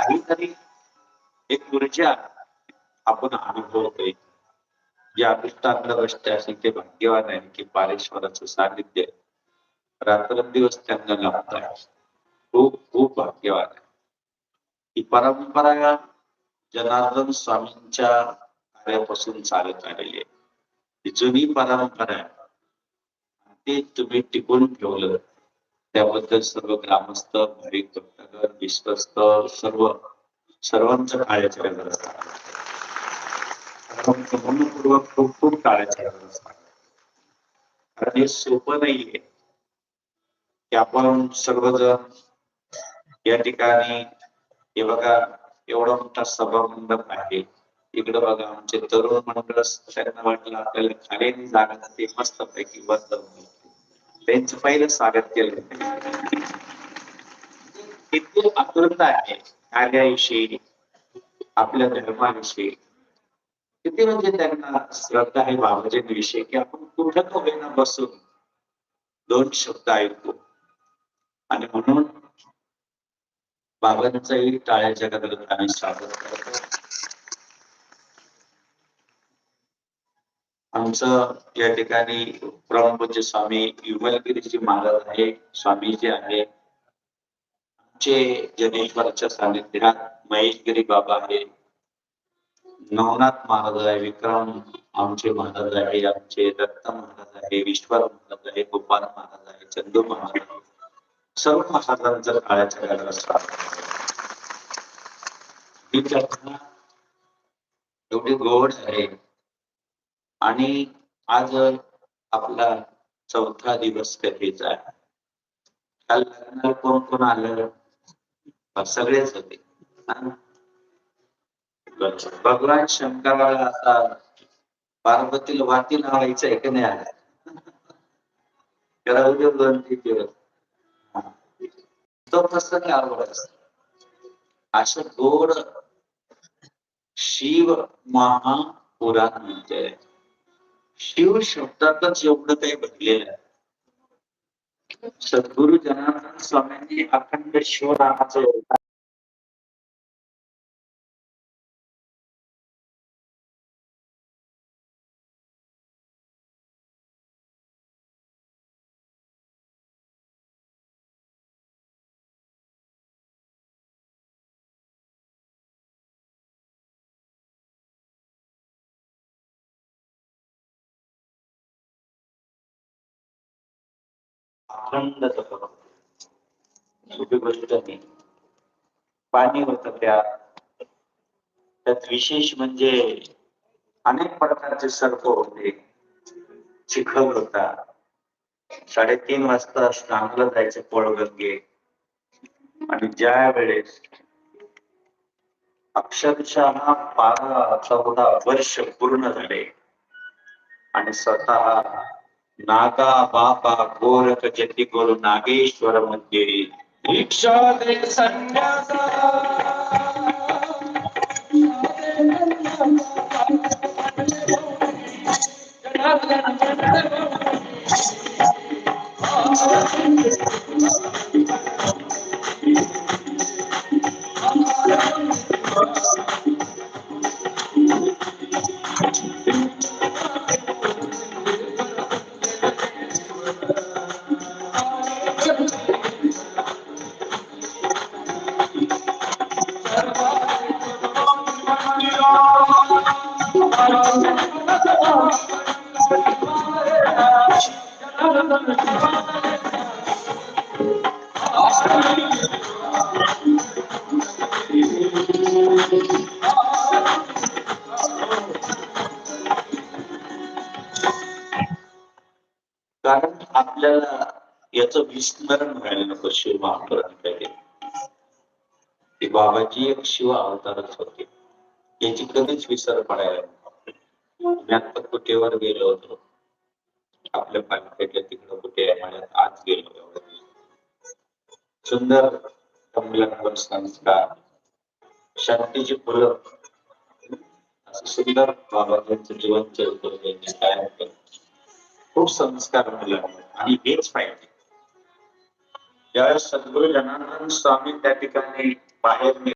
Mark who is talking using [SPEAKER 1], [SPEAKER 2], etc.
[SPEAKER 1] काहीतरी एक ऊर्जा आपण अनुभवतोय. जे अधिष्ठान दृष्टी असेल ते भाग्यवान आहे की पारेश्वराचं सानिध्य रात्रंदिवस त्यांना लाभत आहे. खूप खूप भाग्यवान आहे. ही परंपरा जनार्दन स्वामींच्या कार्यापासून चालत आलेली आहे. ही जुनी परंपरा आहे. ते तुम्ही टिकून ठेवलं त्याबद्दल सर्व ग्रामस्थ, भाविक भक्तगण, विश्वस्त सर्वांचं टाळ्याच्या गजर असतात. मनपूर्वक खूप खूप टाळ्याच्या गजर असतात. कारण हे सोपं नाहीये की आपण सर्वजण या ठिकाणी हे बघा एवढा मोठा सभा मंडप आहे. इकडे बघा आमचे तरुण मंडळ त्यांना वाटलं आपल्याला खाली जागा ते मस्त पैकी बंद त्यांचं पहिलं स्वागत केलं. किती आतुरता आहे कार्याविषयी, आपल्या धर्माविषयी, किती म्हणजे त्यांना श्रद्धा आहे बाबाजींविषयी की आपण कुठं का होईना बसून दोन शब्द ऐकतो. आणि म्हणून बाबांचंही टाळ्याच्या गजरात आम्ही स्वागत करतो. आमचं या ठिकाणी परमपूज्य स्वामी विमलगिरीजी महाराज आहे, स्वामीजी आहे. आमचे जनेश्वरच्या सानिध्यात महेशगिरी बाबा आहे, नवनाथ महाराज आहे, विक्रम आमचे महाराज आहे, आमचे दत्त महाराज आहे, विश्वर महाराज आहे, गोपाल महाराज आहे, चंदू महाराज आहे. सर्व महाराजांचा काळाच्या गजरात स्वागत. ही कल्पना एवढी गोड आहे. आणि आज आपला 4था दिवस कथेचा आहे. काल लग्नाला कोण कोण आलं? सगळेच होते. भगवान शंकराला आता पार्वतीला वाती लावायचं आहे की नाही आला? त्याला उद्या 2-3 दिवस तो कसं आवड असत. असं गोड शिव महापुराण म्हणजे शिव शब्दातच एवढं काही भरलेलं आहे. सद्गुरु जनार्दन स्वामींनी अखंड शिवनामाचं अखंड जपलं. छोटी गोष्ट नाही. पाणी होतं त्यात विशेष म्हणजे अनेक प्रकारचे सर्प होते, चिखल होता. 3:30 वाजता स्नानाला जायचे पोळगंगे. आणि ज्या वेळेस अक्षरशः 12-14 वर्ष पूर्ण झाले आणि स्वतः नागा बाबा गोरख जती गुरु नागेश्वर मंदिरी दीक्षा दे संन्यासा कारण आपल्याला याचं विस्मरण व्हायला नको. शिव महापुराण ते बाबाजी एक शिव अवतारच होते, याची कधीच विसर पडायला नको. मी आता कुठेवर गेलो होतो आपल्या पालख्याच्या तिकडं कुठे माझ्यात आज गेलो. सुंदर संमेलन संस्कार शांतीची फुलं असं सुंदर बाबाजींचं जीवन चरित्र खूप संस्कार मिळाले आणि हेच पाहिजे. ज्यावेळेस सद्गुरु जनार्दन स्वामी त्या ठिकाणी बाहेर